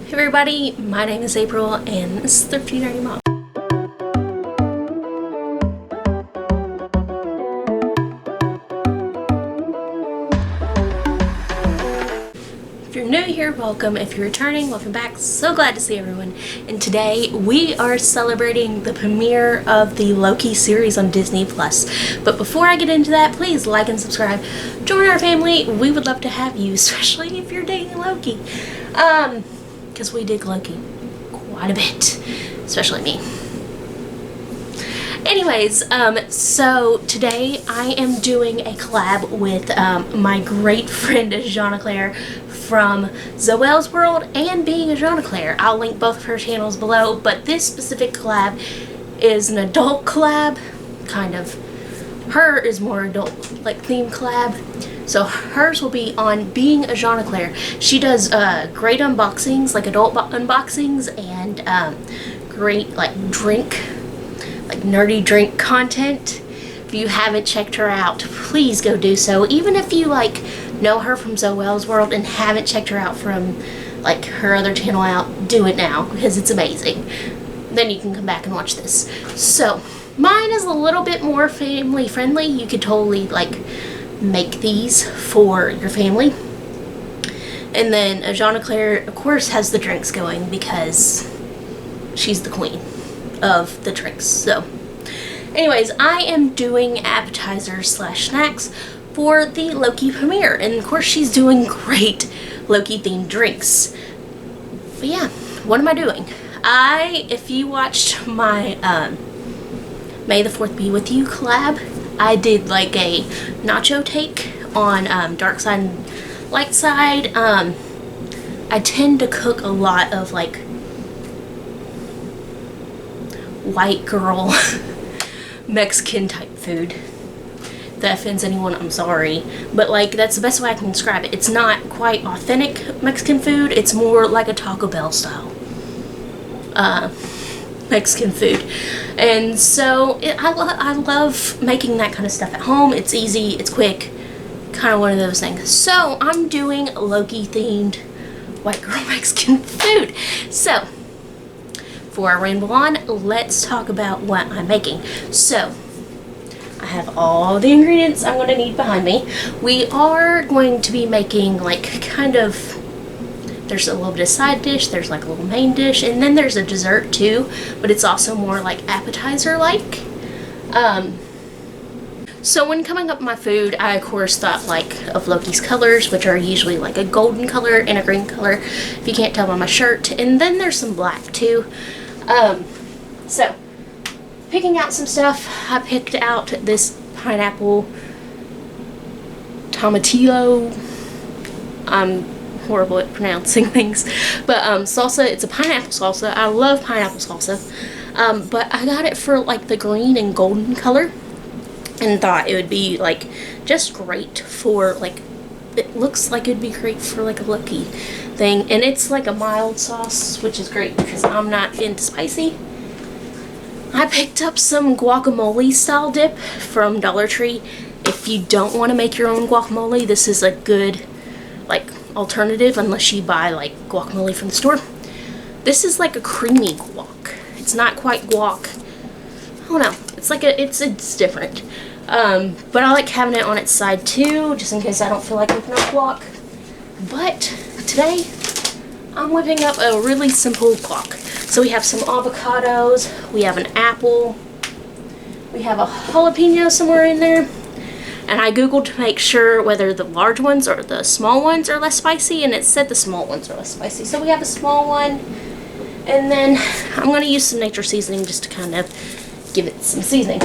Hey everybody, my name is April and this is Thrifty Nerdy Mom. If you're new here, welcome. If you're returning, welcome back. So glad to see everyone. And today we are celebrating the premiere of the Loki series on Disney Plus. But before I get into that, please like and subscribe. Join our family. We would love to have you, especially if you're dating Loki. Because we dig Loki quite a bit, especially me. Anyways, so today I am doing a collab with my great friend Ajanaclair from Zoelle's World and Being Ajanaclair. I'll link both of her channels below, but this specific collab is an adult collab, kind of. Her is more adult, like, theme collab. So hers will be on Being Ajanaclair. She does great unboxings, like adult unboxings, and great like nerdy drink content. If you haven't checked her out, please go do so. Even if you like know her from Zoelle's World and haven't checked her out from like her other channel out, do it now because it's amazing. Then you can come back and watch this. So mine is a little bit more family friendly. You could totally like make these for your family. And then Ajanaclair, of course, has the drinks going because she's the queen of the drinks. So anyways, I am doing appetizers slash snacks for the Loki premiere, and of course she's doing great Loki themed drinks. But yeah, what am I doing? If you watched my May the 4th Be With You collab, I did like a nacho take on dark side and light side. I tend to cook a lot of like white girl Mexican type food. If that offends anyone, I'm sorry, but like that's the best way I can describe it. It's not quite authentic Mexican food, it's more like a Taco Bell style Mexican food. And so I love making that kind of stuff at home. It's easy, it's quick, kind of one of those things. So I'm doing Loki themed white girl Mexican food. So before I ramble on, let's talk about what I'm making. So I have all the ingredients I'm going to need behind me. We are going to be making like kind of, there's a little bit of side dish, there's like a little main dish, and then there's a dessert too, but it's also more like appetizer like. So when coming up with my food, I of course thought like of Loki's colors, which are usually like a golden color and a green color, if you can't tell by my shirt, and then there's some black too. So picking out some stuff, I picked out this pineapple tomatillo. I'm horrible at pronouncing things, but salsa. It's a pineapple salsa. I love pineapple salsa, but I got it for like the green and golden color and thought it would be like just great for like, it looks like it'd be great for like a Loki thing. And it's like a mild sauce, which is great because I'm not into spicy. I picked up some guacamole style dip from Dollar Tree. If you don't want to make your own guacamole, this is a good like alternative unless you buy like guacamole from the store. This is like a creamy guac. It's not quite guac. I don't know. It's like it's different. But I like having it on its side too, just in case I don't feel like whipping up guac. But today I'm whipping up a really simple guac. So we have some avocados, we have an apple, we have a jalapeno somewhere in there, and I googled to make sure whether the large ones or the small ones are less spicy, and it said the small ones are less spicy. So we have a small one, and then I'm going to use some nature seasoning just to kind of give it some seasoning.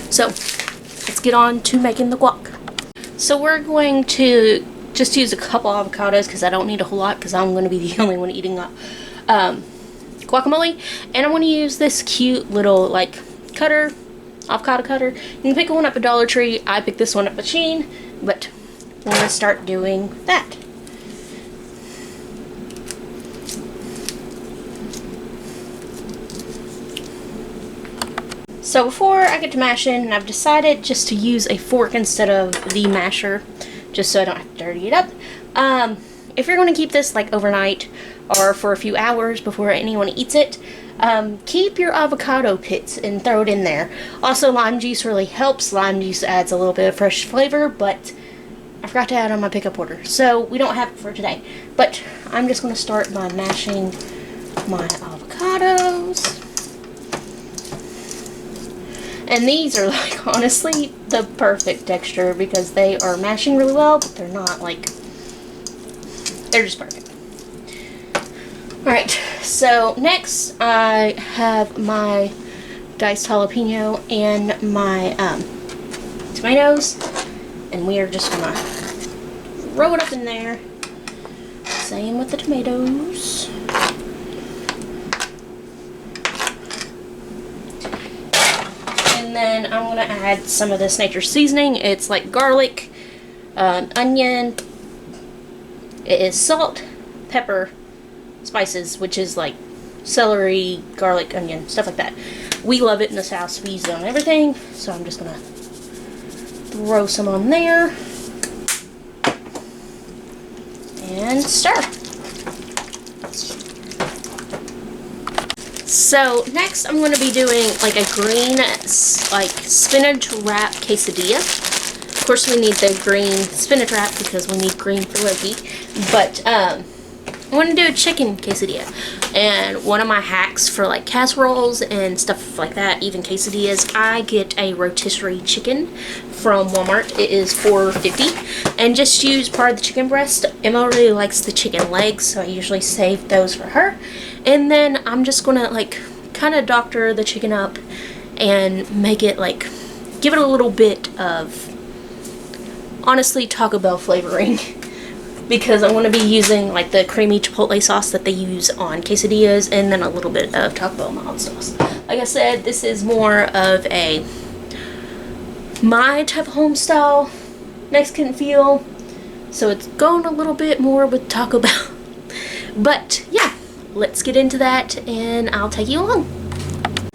So let's get on to making the guac. So we're going to just use a couple avocados because I don't need a whole lot because I'm going to be the only one eating guacamole, and I'm going to use this cute little like cutter, avocado cutter. You can pick one up at Dollar Tree. I picked this one up at Shein, but we're going to start doing that. So before I get to mashing, I've decided just to use a fork instead of the masher, just so I don't have to dirty it up. if you're going to keep this like overnight or for a few hours before anyone eats it, keep your avocado pits and throw it in there. Also, lime juice really helps. Lime juice adds a little bit of fresh flavor, but I forgot to add on my pickup order, so we don't have it for today. But I'm just going to start by mashing my avocados. And these are like honestly the perfect texture because they are mashing really well, but they're not like, they're just perfect. Alright, so next I have my diced jalapeno and my tomatoes, and we are just gonna throw it up in there. Same with the tomatoes. And then I'm gonna add some of this nature seasoning. It's like garlic, onion, it is salt, pepper, spices, which is like celery, garlic, onion, stuff like that. We love it in this house. We use it on everything, so I'm just gonna throw some on there and stir. So next I'm going to be doing like a green like spinach wrap quesadilla. Of course we need the green spinach wrap because we need green for Loki. But I want to do a chicken quesadilla. And one of my hacks for like casseroles and stuff like that, even quesadillas, I get a rotisserie chicken from Walmart. It is $4.50, and just use part of the chicken breast. Emma really likes the chicken legs, so I usually save those for her. And then I'm just gonna like kind of doctor the chicken up and make it like, give it a little bit of honestly Taco Bell flavoring. Because I want to be using like the creamy chipotle sauce that they use on quesadillas, and then a little bit of Taco Bell mild sauce. Like I said, this is more of a my type of home style Mexican feel, so it's going a little bit more with Taco Bell. But yeah, let's get into that and I'll take you along.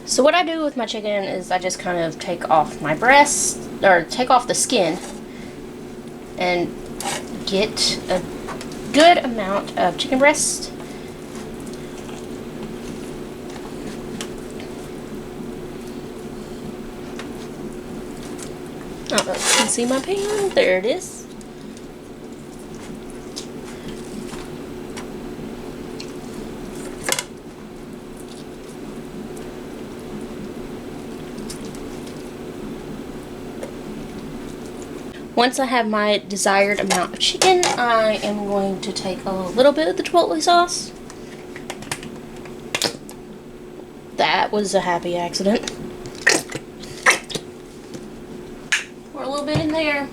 So what I do with my chicken is I just kind of take off my breast, or take off the skin, and get a good amount of chicken breast. I don't know if you can see my pan. There it is. Once I have my desired amount of chicken, I am going to take a little bit of the chipotle sauce. That was a happy accident. Pour a little bit in there.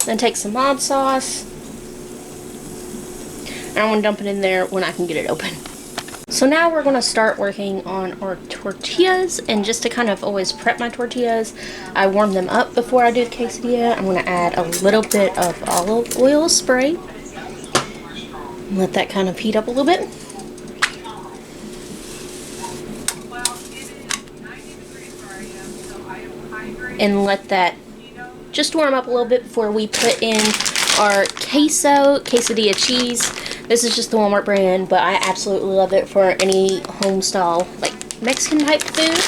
Then take some mild sauce. And I want to dump it in there when I can get it open. So now we're going to start working on our tortillas, and just to kind of always prep my tortillas, I warm them up before I do the quesadilla. I'm going to add a little bit of olive oil spray. Let that kind of heat up a little bit. And let that just warm up a little bit before we put in our quesadilla cheese. This is just the Walmart brand, but I absolutely love it for any home style, like Mexican type food.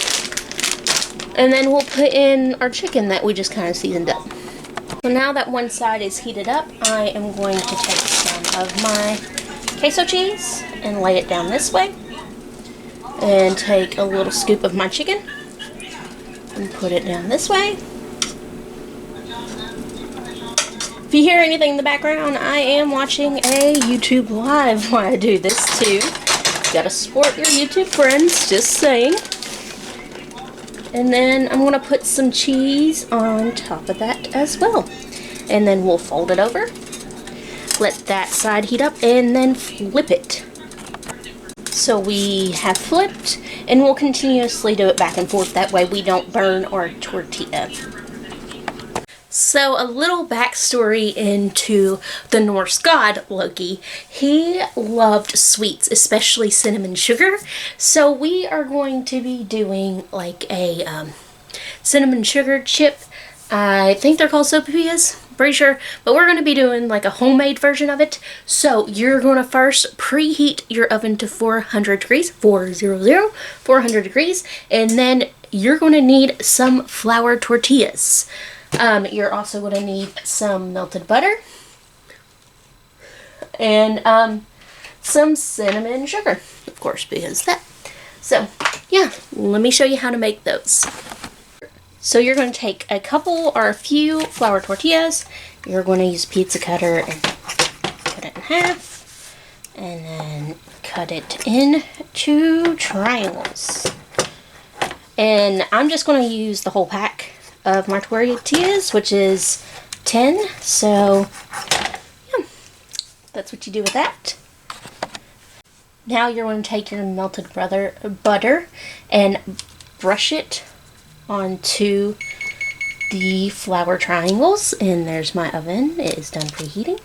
And then we'll put in our chicken that we just kind of seasoned up. So now that one side is heated up, I am going to take some of my queso cheese and lay it down this way. And take a little scoop of my chicken and put it down this way. If you hear anything in the background, I am watching a YouTube live while I do this too. Gotta support your YouTube friends, just saying. And then I'm gonna put some cheese on top of that as well. And then we'll fold it over. Let that side heat up and then flip it. So we have flipped, and we'll continuously do it back and forth. That way we don't burn our tortilla. So a little backstory into the Norse god Loki. He loved sweets, especially cinnamon sugar. So we are going to be doing like a cinnamon sugar chip. I think they're called sopapillas, pretty sure, but we're going to be doing like a homemade version of it. So you're going to first preheat your oven to 400 degrees, 400 degrees, and then you're going to need some flour tortillas. You're also going to need some melted butter and some cinnamon sugar, of course, because that. So yeah, let me show you how to make those. So you're going to take a couple or a few flour tortillas. You're going to use a pizza cutter and cut it in half, and then cut it into triangles. And I'm just going to use the whole pack of my tortillas, which is 10. So yeah, that's what you do with that. Now you're going to take your melted butter and brush it onto the flour triangles, and there's my oven. It is done preheating.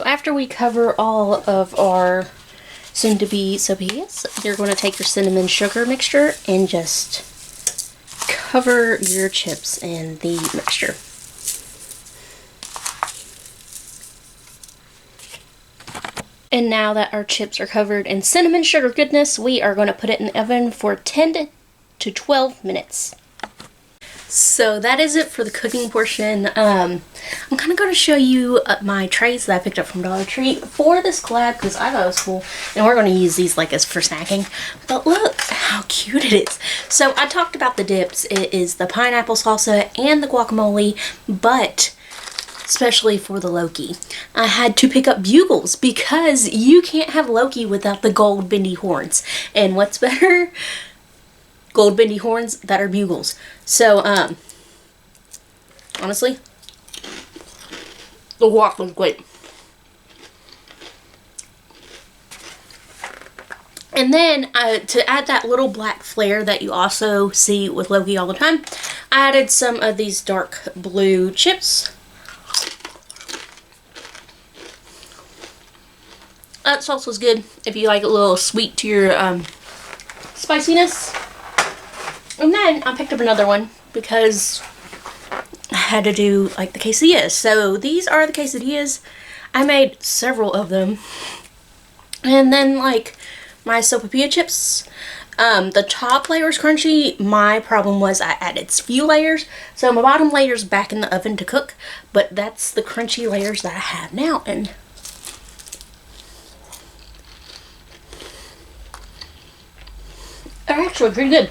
After we cover all of our soon-to-be sopillas, you're going to take your cinnamon sugar mixture and just cover your chips in the mixture. And now that our chips are covered in cinnamon sugar goodness, we are going to put it in the oven for 10 to 12 minutes. So that is it for the cooking portion. I'm kind of going to show you my trays that I picked up from Dollar Tree for this collab because I thought it was cool, and we're going to use these like as for snacking. But look how cute it is. So I talked about the dips. It is the pineapple salsa and the guacamole, but especially for the Loki, I had to pick up bugles because you can't have Loki without the gold bendy horns. And what's better? Gold bendy horns that are bugles. So, honestly, the guac was great. And then, to add that little black flare that you also see with Loki all the time, I added some of these dark blue chips. That sauce was good if you like a little sweet to your spiciness. And then I picked up another one because I had to do like the quesadillas. So these are the quesadillas. I made several of them. And then like my sopapilla chips. The top layer is crunchy. My problem was I added few layers. So my bottom layer is back in the oven to cook. But that's the crunchy layers that I have now. And they're actually pretty good.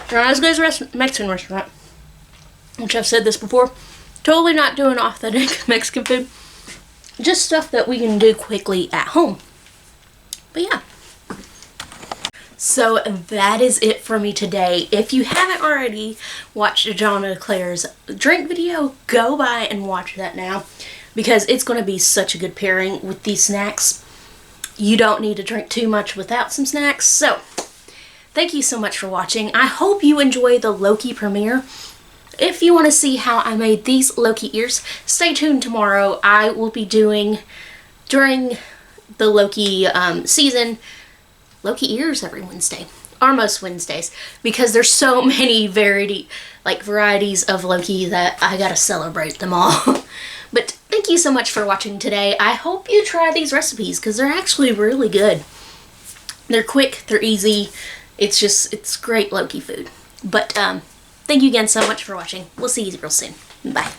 They're not as good as a Mexican restaurant, which I've said this before. Totally not doing authentic Mexican food. Just stuff that we can do quickly at home. But yeah. So that is it for me today. If you haven't already watched Ajanaclair's drink video, go by and watch that now. Because it's going to be such a good pairing with these snacks. You don't need to drink too much without some snacks. So thank you so much for watching. I hope you enjoy the Loki premiere. If you want to see how I made these Loki ears, stay tuned tomorrow. I will be doing, during the Loki season, Loki ears every Wednesday. Or most Wednesdays. Because there's so many varieties of Loki that I gotta celebrate them all. But thank you so much for watching today. I hope you try these recipes because they're actually really good. They're quick, they're easy. It's great Loki food. But thank you again so much for watching. We'll see you real soon. Bye.